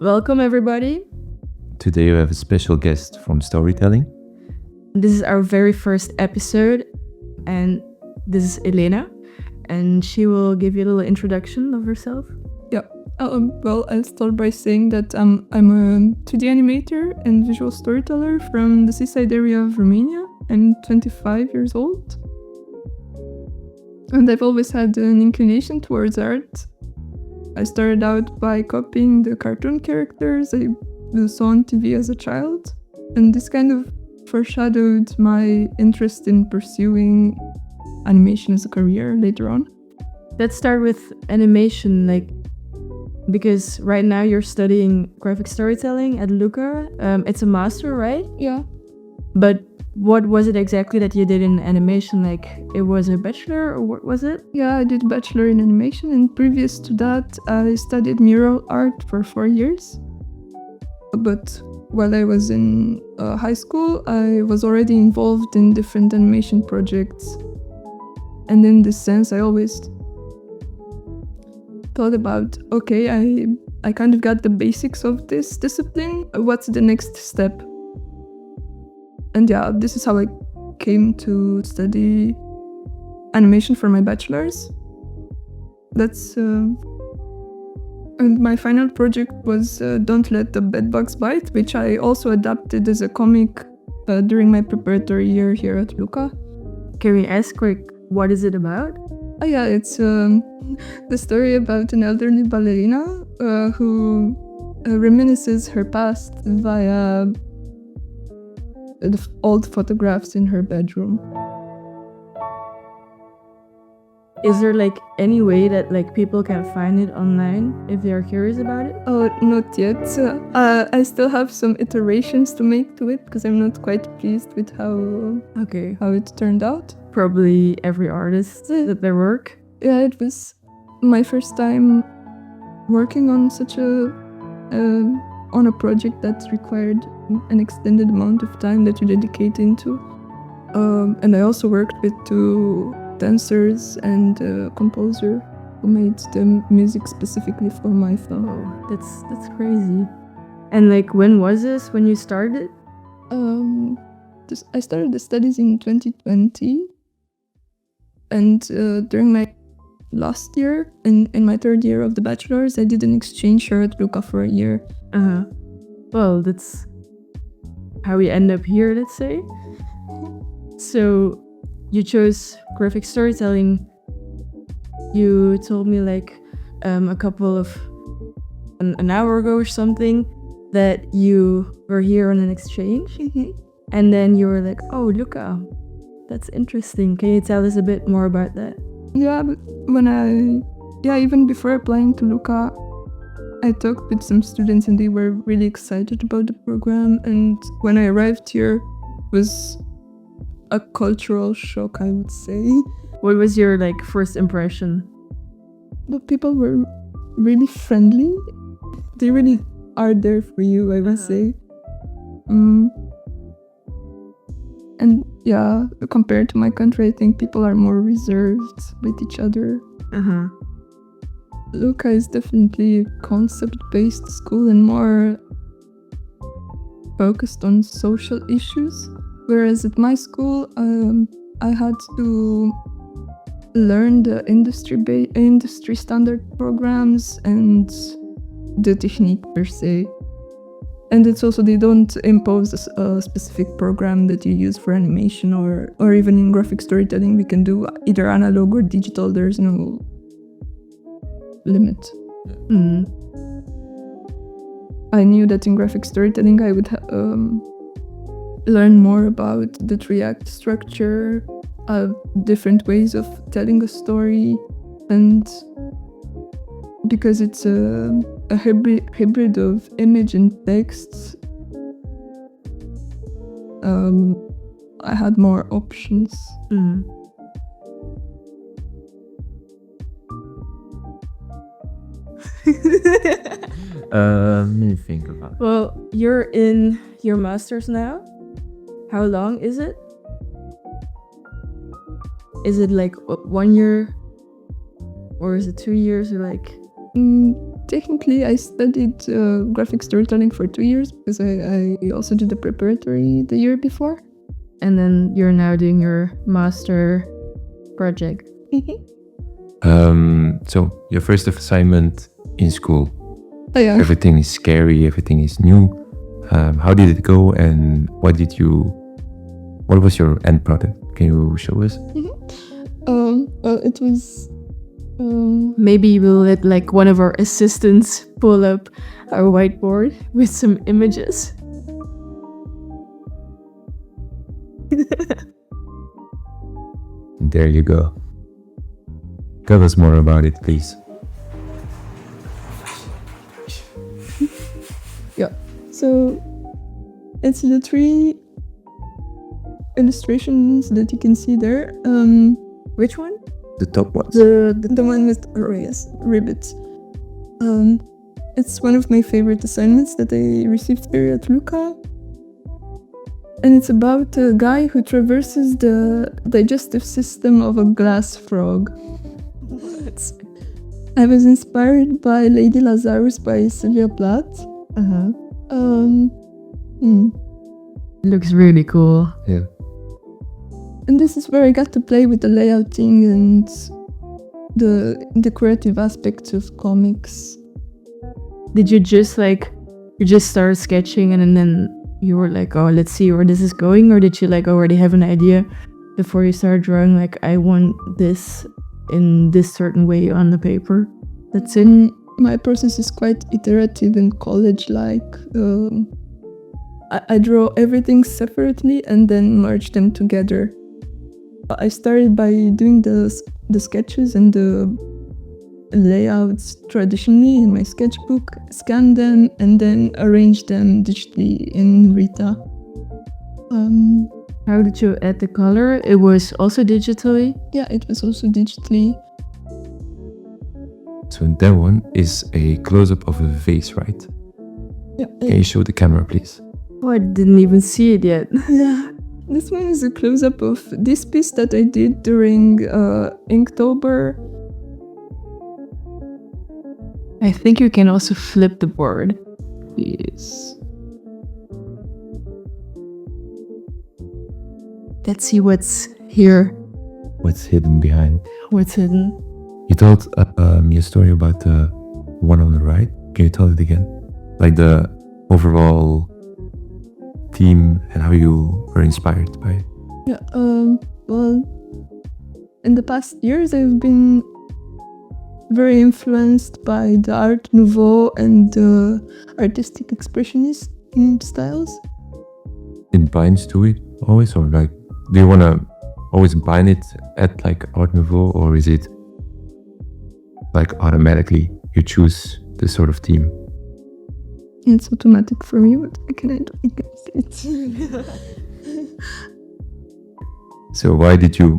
Welcome, everybody. Today we have a special guest from storytelling. This is our very first episode, and this is Elena, and she will give you a little introduction of herself. Yeah. Well, I'll start by saying that I'm a 2D animator and visual storyteller from the seaside area of Romania. I'm 25 years old. And I've always had an inclination towards art. I started out by copying the cartoon characters I saw on TV as a child. And this kind of foreshadowed my interest in pursuing animation as a career later on. Let's start with animation, because right now you're studying graphic storytelling at LUCA. It's a master, right? Yeah. But what was it exactly that you did in animation? It was a bachelor, or what was it? Yeah, I did bachelor in animation, and previous to that, I studied mural art for 4 years. But while I was in high school, I was already involved in different animation projects. And in this sense, I always thought about, okay, I kind of got the basics of this discipline. What's the next step? And yeah, this is how I came to study animation for my bachelor's. And my final project was Don't Let the Bedbugs Bite, which I also adapted as a comic during my preparatory year here at LUCA. Can we ask, what is it about? Oh yeah, it's the story about an elderly ballerina who reminisces her past via the old photographs in her bedroom. Is there any way that people can find it online if they are curious about it? Oh, not yet. I still have some iterations to make to it because I'm not quite pleased with how it turned out. Probably every artist that their work. Yeah, it was my first time working on such on a project that required an extended amount of time that you dedicate into. And I also worked with 2 dancers and a composer who made the music specifically for my film. Oh, that's crazy. And when was this when you started? I started the studies in 2020, and during my last year, in my 3rd year of the bachelor's, I did an exchange here at LUCA for a year. Well, that's how we end up here, let's say. So you chose graphic storytelling. You told me a couple of an hour ago or something that you were here on an exchange. Mm-hmm. And then you were like, oh, LUCA, that's interesting. Can you tell us a bit more about that? Yeah, but even before applying to LUCA, I talked with some students and they were really excited about the program. And when I arrived here, it was a cultural shock, I would say. What was your first impression? The people were really friendly. They really are there for you, I would say. And yeah, compared to my country, I think people are more reserved with each other. LUCA is definitely a concept-based school and more focused on social issues. Whereas at my school, I had to learn the industry standard programs and the technique per se. And it's also, they don't impose a specific program that you use for animation or even in graphic storytelling, we can do either analog or digital. There's no limit. I knew that in graphic storytelling I would learn more about the 3-act structure, different ways of telling a story, and because it's a hybrid of image and text, I had more options. Let me think about it. Well, you're in your master's now. How long is it? Is it 1 year? Or is it 2 years or technically, I studied graphic storytelling for 2 years because I also did the preparatory the year before. And then you're now doing your master project. So your first assignment in school, Oh, yeah. everything is scary, everything is new. How did it go, and what was your end product? Can you show us? Well, it was. Maybe we'll let like one of our assistants pull up our whiteboard with some images. There you go. Tell us more about it, please. Yeah. So it's the 3 illustrations that you can see there. Which one? The top ones. The one with ribbons. It's one of my favorite assignments that I received here at LUCA. And it's about a guy who traverses the digestive system of a glass frog. What? I was inspired by Lady Lazarus by Sylvia Plath. Looks really cool. Yeah. And this is where I got to play with the layouting and the creative aspects of comics. Did you just start sketching and then you were like, oh, let's see where this is going? Or did you like already have an idea before you started drawing, like, I want this in this certain way on the paper? That's it? My process is quite iterative and college-like. I draw everything separately and then merge them together. I started by doing the sketches and the layouts traditionally in my sketchbook, scan them, and then arrange them digitally in Rita. How did you add the color? It was also digitally? Yeah, it was also digitally. So that one is a close-up of a vase, right? Yeah. Can you show the camera, please? Oh, I didn't even see it yet. Yeah. This one is a close-up of this piece that I did during Inktober. I think you can also flip the board. Yes. Let's see what's here. What's hidden behind? What's hidden? You told your story about the one on the right. Can you tell it again? Like the overall theme and how you were inspired by it? Yeah, well, in the past years I've been very influenced by the Art Nouveau and the artistic expressionist styles. It binds to it always, or like, do you want to always bind it at like Art Nouveau, or is it like automatically you choose the sort of theme? It's automatic for me, but I can do it. So why did you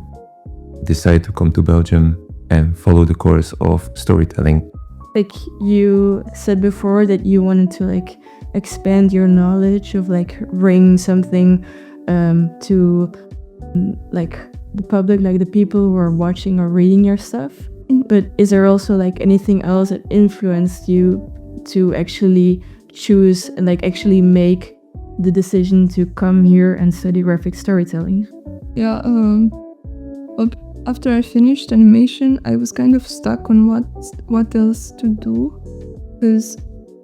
decide to come to Belgium and follow the course of storytelling? Like you said before that you wanted to like expand your knowledge of like bring something to like the public, like the people who are watching or reading your stuff. But is there also like anything else that influenced you to actually choose and like actually make the decision to come here and study graphic storytelling? Yeah, well, after I finished animation, I was kind of stuck on what else to do, because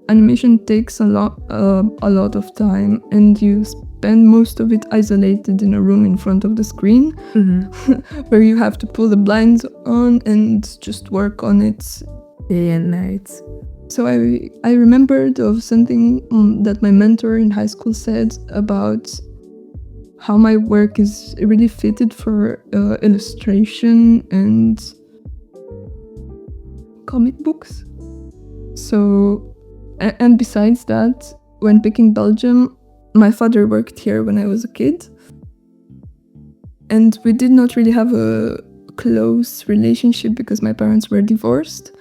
animation takes a lot of time, and you spend most of it isolated in a room in front of the screen, where you have to pull the blinds on and just work on it day and night. So I remembered of something that my mentor in high school said about how my work is really fitted for illustration and comic books. So, and besides that, when picking Belgium, my father worked here when I was a kid. And we did not really have a close relationship because my parents were divorced.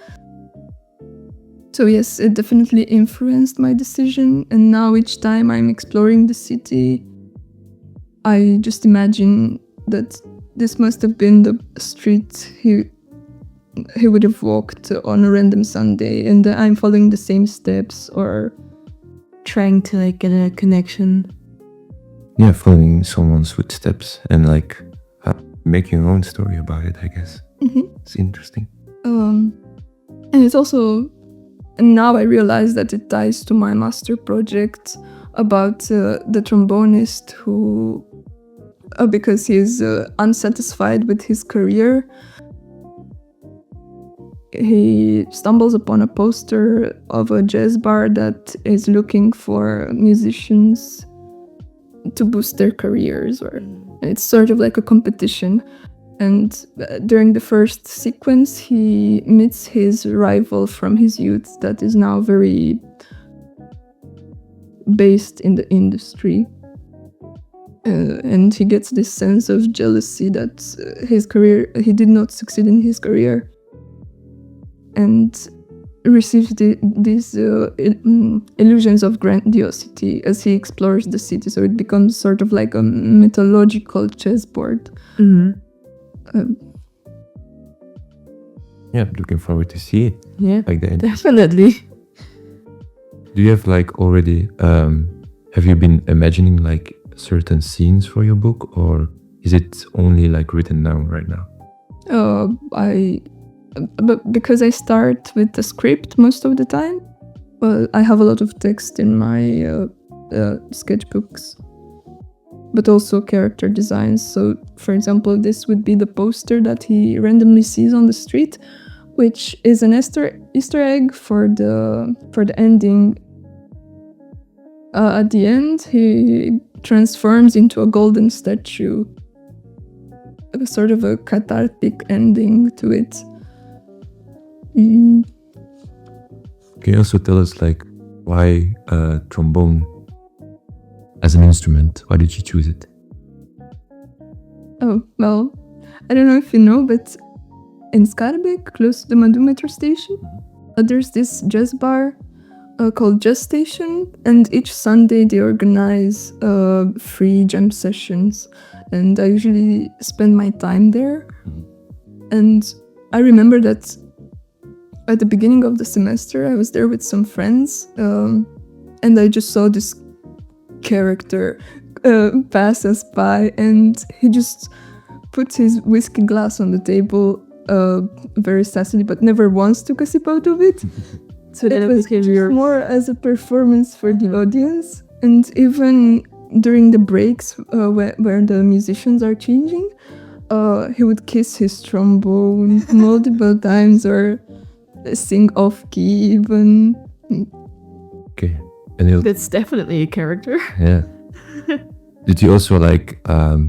So yes, it definitely influenced my decision. And now each time I'm exploring the city, I just imagine that this must have been the street he he would have walked on a random Sunday, and I'm following the same steps, or Trying to like get a connection. Yeah, following someone's footsteps and like make your own story about it, I guess. It's interesting. and it's also, and now I realize that it ties to my master project about the trombonist who, because he's unsatisfied with his career, he stumbles upon a poster of a jazz bar that is looking for musicians to boost their careers, or it's sort of like a competition. And during the first sequence, he meets his rival from his youth that is now very based in the industry. And he gets this sense of jealousy that he did not succeed in his career, and receives these illusions of grandiosity as he explores the city. So it becomes sort of like a mythological chessboard. Yeah, looking forward to see it. Yeah, Like the end. definitely. Do you have like already, have you been imagining like certain scenes for your book, or is it only like written down right now? But because I start with the script most of the time, well, I have a lot of text in my sketchbooks, but also character designs. So, for example, this would be the poster that he randomly sees on the street, which is an Easter egg for the ending. At the end, he transforms into a golden statue, a sort of a cathartic ending to it. Can you also tell us like why trombone as an instrument? Why did you choose it? Oh, well, I don't know if you know, but in Schaerbeek, close to the Madu metro station, there's this jazz bar called Jazz Station, and each Sunday they organize free jam sessions, and I usually spend my time there. And I remember that at the beginning of the semester, I was there with some friends, and I just saw this character pass us by, and he just put his whiskey glass on the table very sassily, but never once took a sip out of it. So that It was was just more as a performance for the audience. And even during the breaks where the musicians are changing, he would kiss his trombone multiple times, or sing off key even. Okay, and That's definitely a character. yeah. Did you also like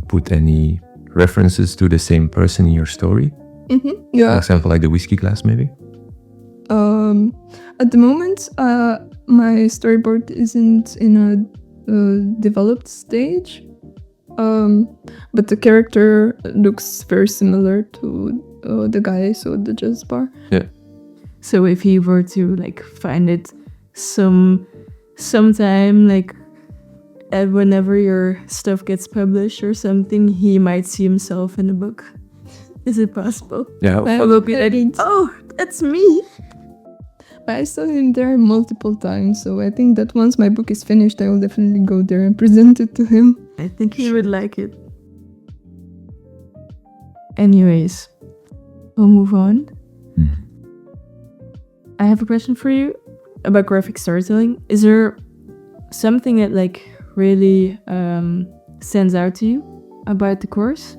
put any references to the same person in your story? For Yeah. example, like the whiskey glass, maybe? At the moment, my storyboard isn't in a developed stage, but the character looks very similar to the guy, so the jazz bar. Yeah. So if he were to like find it sometime like whenever your stuff gets published or something, he might see himself in the book. Is it possible? Yeah. Or will be like, oh, that's me. I saw him there multiple times, so I think that once my book is finished, I will definitely go there and present it to him. I think he would like it. Anyways, we'll move on. I have a question for you about graphic storytelling. Is there something that like really stands out to you about the course?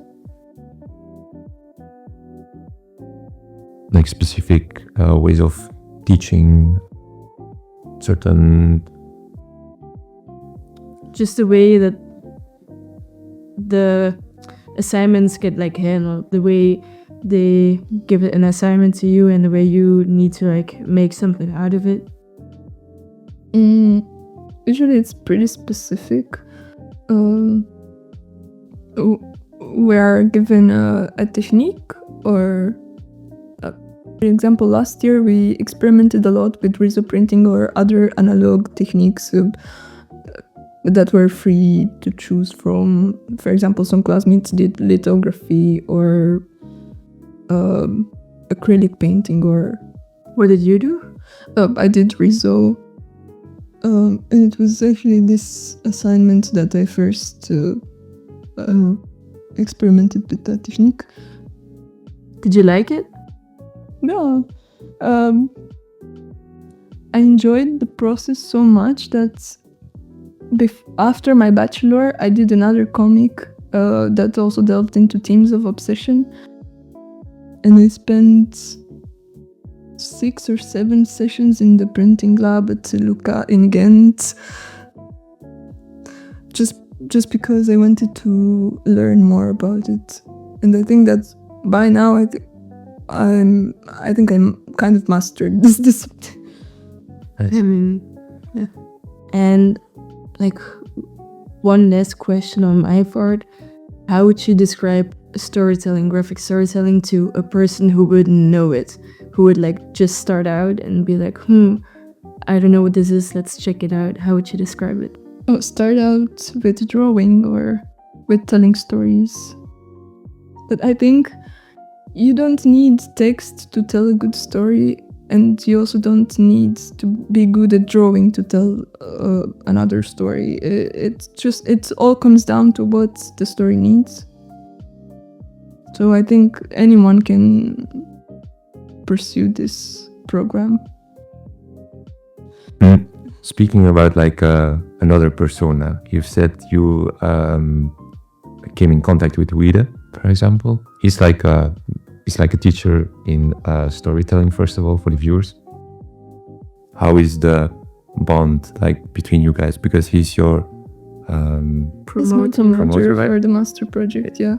Like specific ways of teaching certain... Just the way that the assignments get like handled, the way they give an assignment to you and the way you need to like make something out of it. Usually it's pretty specific. We are given a technique, or for example, last year we experimented a lot with risoprinting or other analog techniques that were free to choose from. For example, some classmates did lithography or acrylic painting or... What did you do? I did Rizzo. And it was actually this assignment that I first experimented with that technique. Did you like it? Yeah. I enjoyed the process so much that after my bachelor, I did another comic that also delved into themes of obsession. And I spent 6 or 7 sessions in the printing lab at LUCA in Ghent. Just because I wanted to learn more about it. And I think that by now I think I'm kind of mastered this discipline. Nice. I mean, yeah. And like one last question on my part, how would you describe storytelling, graphic storytelling to a person who wouldn't know it, who would like just start out and be like, I don't know what this is, let's check it out. How would you describe it? Start out with drawing or with telling stories. But I think you don't need text to tell a good story, and you also don't need to be good at drawing to tell another story. It all comes down to what the story needs. So I think anyone can pursue this program. Speaking about like another persona, you've said you came in contact with Wida, for example. He's like a teacher in storytelling, first of all, for the viewers. How is the bond like between you guys? Because he's your promoter right? for the master project, yeah.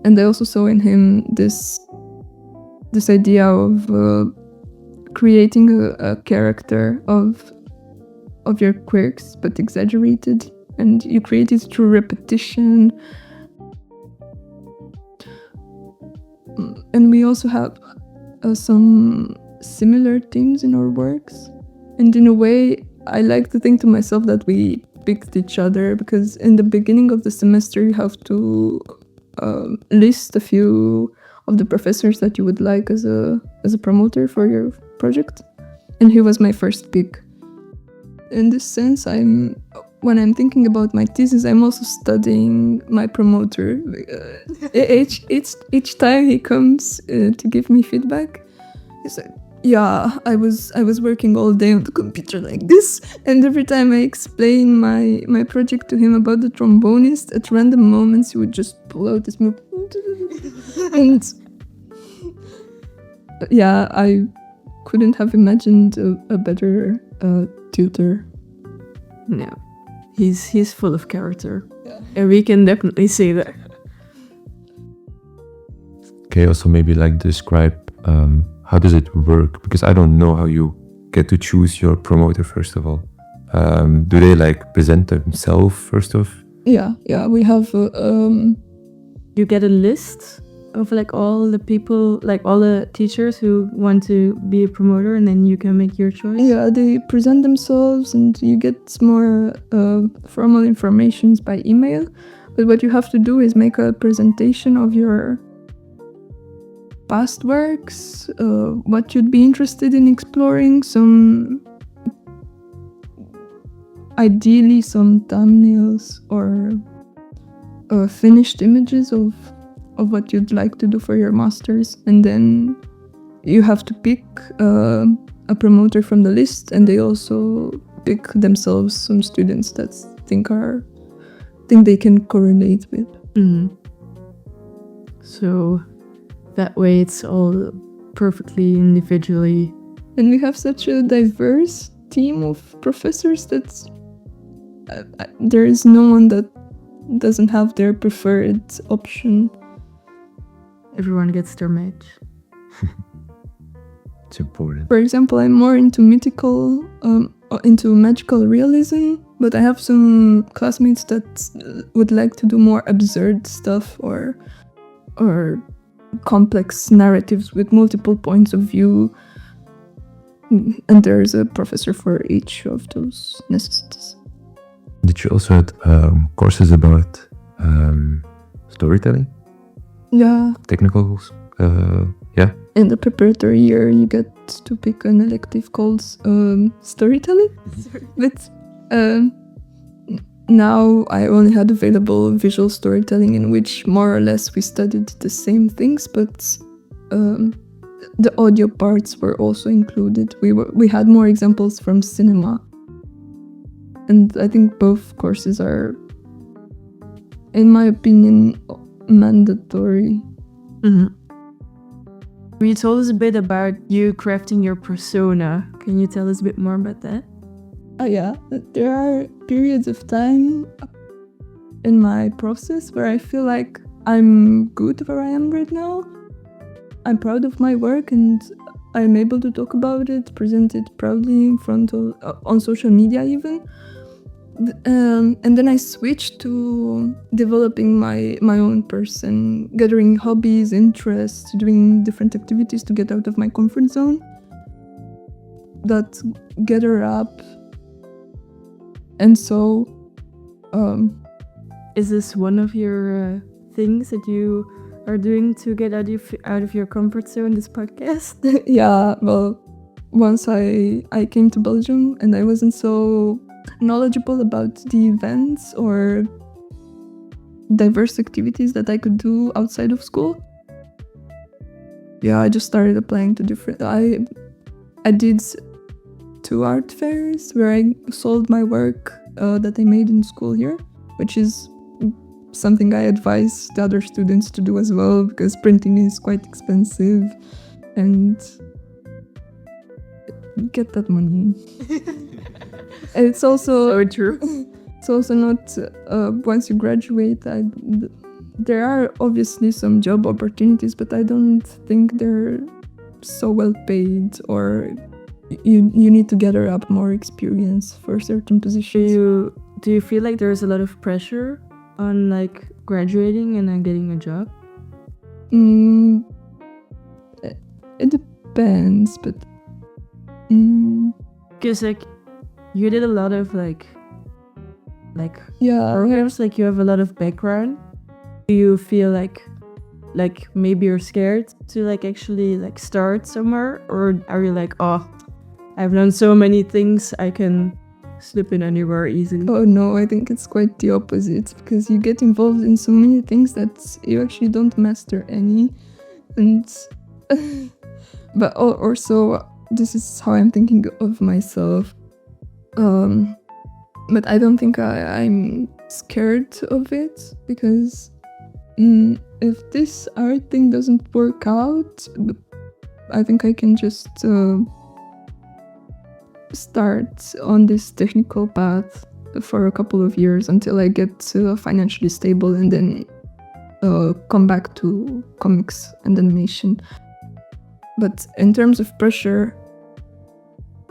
And I also saw in him this idea of creating a character of your quirks, but exaggerated, and you create it through repetition. And we also have some similar themes in our works. And in a way, I like to think to myself that we picked each other, because in the beginning of the semester you have to list a few of the professors that you would like as a promoter for your project. And he was my first pick. In this sense, when I'm thinking about my thesis, I'm also studying my promoter. Each time he comes to give me feedback, he's like, yeah, I was working all day on the computer like this, and every time I explain my project to him about the trombonist, at random moments he would just pull out this move. And yeah, I couldn't have imagined a better tutor. No. He's full of character. Yeah. And we can definitely say that. Okay, also maybe like describe how does it work? Because I don't know how you get to choose your promoter, first of all. Do they like present themselves first off? Yeah, we have... You get a list of like all the people, like all the teachers who want to be a promoter, and then you can make your choice? Yeah, they present themselves and you get more formal information by email. But what you have to do is make a presentation of your past works, what you'd be interested in exploring, ideally some thumbnails or finished images of what you'd like to do for your masters, and then you have to pick a promoter from the list, and they also pick themselves some students that think they can correlate with. Mm-hmm. So that way it's all perfectly individually. And we have such a diverse team of professors that there is no one that doesn't have their preferred option. Everyone gets their match. It's important. For example, I'm more into magical realism, but I have some classmates that would like to do more absurd stuff or complex narratives with multiple points of view. And there's a professor for each of those necessities. Did you also have courses about storytelling? Yeah. Technical Yeah. In the preparatory year, you get to pick an elective called storytelling. But now I only had available visual storytelling, in which more or less we studied the same things, but the audio parts were also included. We had more examples from cinema, and I think both courses are, in my opinion, mandatory. Mm-hmm. You told us a bit about you crafting your persona. Can you tell us a bit more about that? Oh yeah, there are periods of time in my process where I feel like I'm good where I am right now. I'm proud of my work and I'm able to talk about it, present it proudly in front of on social media even. And then I switched to developing my own person, gathering hobbies, interests, doing different activities to get out of my comfort zone that gather up. And so, is this one of your things that you are doing to get out of your comfort zone, this podcast? Yeah, well, once I came to Belgium and I wasn't so knowledgeable about the events or diverse activities that I could do outside of school. Yeah, I just started applying to different... I did 2 art fairs where I sold my work that I made in school here, which is something I advise the other students to do as well, because printing is quite expensive and get that money. It's also so true. It's also not once you graduate. There are obviously some job opportunities, but I don't think they're so well paid, or you need to gather up more experience for certain positions. Do you feel like there's a lot of pressure on like graduating and then getting a job? It depends, but because like you did a lot of like yeah, programs, like you have a lot of background. Do you feel like maybe you're scared to like actually like start somewhere, or are you like, oh, I've done so many things, I can slip in anywhere easily? Oh no, I think it's quite the opposite, because you get involved in so many things that you actually don't master any. And but also this is how I'm thinking of myself. But I don't think I'm scared of it, because if this art thing doesn't work out, I think I can just start on this technical path for a couple of years until I get financially stable, and then come back to comics and animation. But in terms of pressure,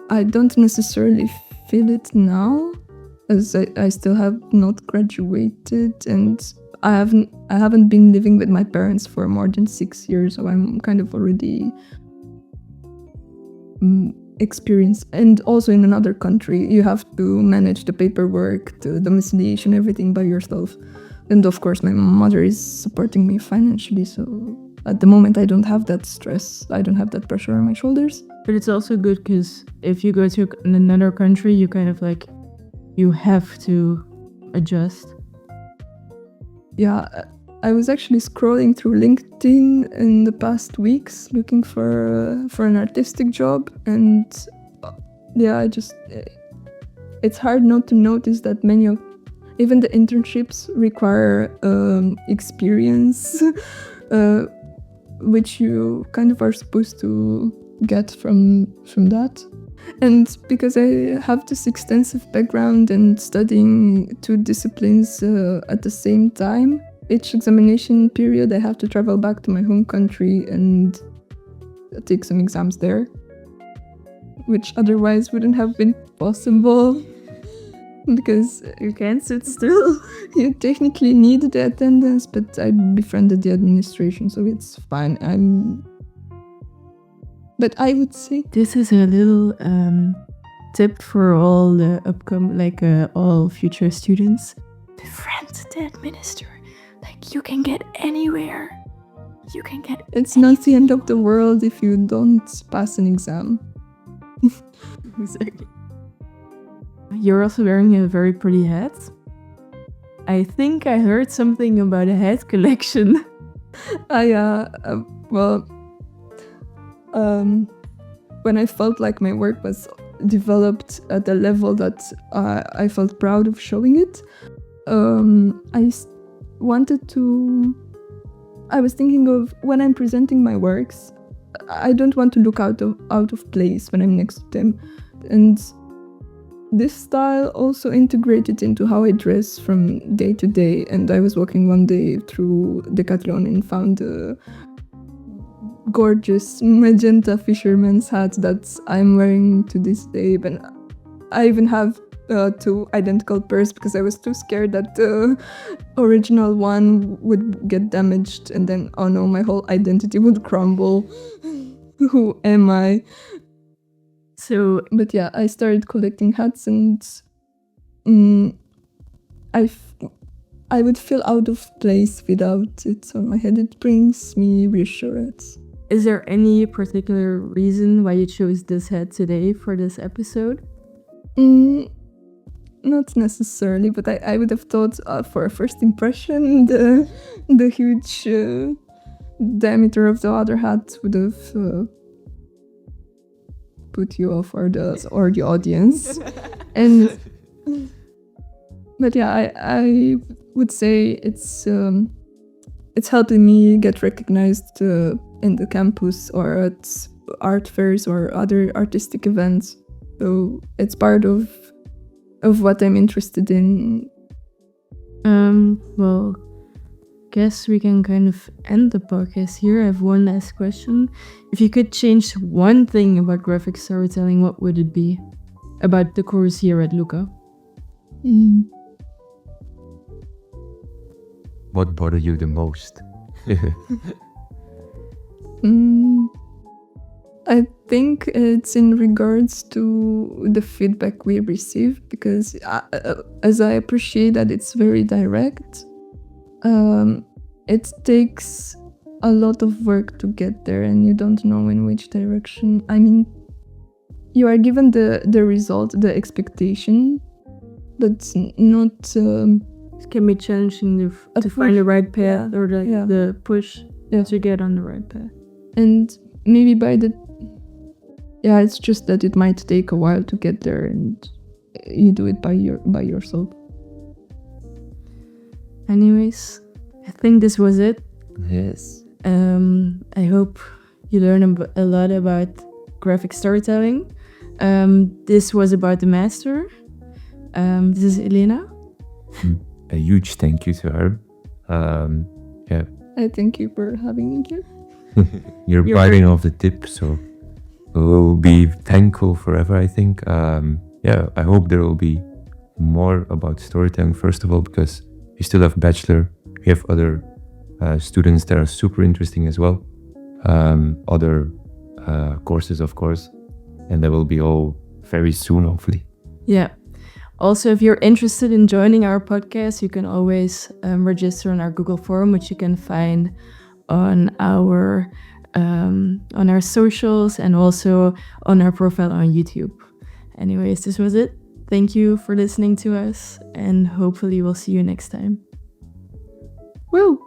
I don't necessarily feel it now, as I still have not graduated, and I haven't been living with my parents for more than 6 years, so I'm kind of already experienced. And also in another country, you have to manage the paperwork, the domiciliation, everything by yourself. And of course, my mother is supporting me financially, so at the moment I don't have that stress, I don't have that pressure on my shoulders. But it's also good because if you go to another country, you kind of like, you have to adjust. Yeah, I was actually scrolling through LinkedIn in the past weeks looking for an artistic job, and yeah, it's hard not to notice that many of even the internships require experience, which you kind of are supposed to get from that. And because I have this extensive background and studying 2 disciplines at the same time, each examination period I have to travel back to my home country and take some exams there, which otherwise wouldn't have been possible, because You can't sit still. you technically need the attendance, but I befriended the administration, so it's fine. But I would say This is a little tip for all the all future students. Befriend the administrator. Like, you can get anywhere. You can get It's not the end of the world if you don't pass an exam. exactly. You're also wearing a very pretty hat. I think I heard something about a hat collection. When I felt like my work was developed at a level that I felt proud of showing it, I was thinking of when I'm presenting my works, I don't want to look out of place when I'm next to them. And this style also integrated into how I dress from day to day. And I was walking one day through Decathlon and found a gorgeous magenta fisherman's hat that I'm wearing to this day. But I even have 2 identical pairs because I was too scared that the original one would get damaged and then, oh no, my whole identity would crumble. Who am I? But yeah, I started collecting hats and I would feel out of place without it on my head. It brings me reassurance. Is there any particular reason why you chose this hat today for this episode? Not necessarily, but I would have thought for a first impression, the huge diameter of the other hat would have put you off or the audience. But yeah, I would say it's helping me get recognized in the campus or at art fairs or other artistic events. So it's part of what I'm interested in. Well, guess we can kind of end the podcast here. I have one last question. If you could change one thing about graphic storytelling, what would it be? About the course here at LUCA? What bothered you the most? I think it's in regards to the feedback we receive, because as I appreciate that it's very direct, it takes a lot of work to get there and you don't know in which direction. I mean, you are given the result, the expectation, but not... It can be challenging to find the right path, or the push to get on the right path. And maybe it's just that it might take a while to get there and you do it by yourself. Anyways, I think this was it. Yes. I hope you learn a lot about graphic storytelling. This was about the master. This is Elena. A huge thank you to her. I thank you for having me here. You're biting off the tip, so we'll be thankful forever, I think. I hope there will be more about storytelling, first of all, because we still have bachelor. We have other students that are super interesting as well. Other courses, of course. And they will be all very soon, hopefully. Yeah. Also, if you're interested in joining our podcast, you can always register on our Google form, which you can find on our socials and also on our profile on YouTube. Anyways, this was it. Thank you for listening to us, and hopefully we'll see you next time. Woo!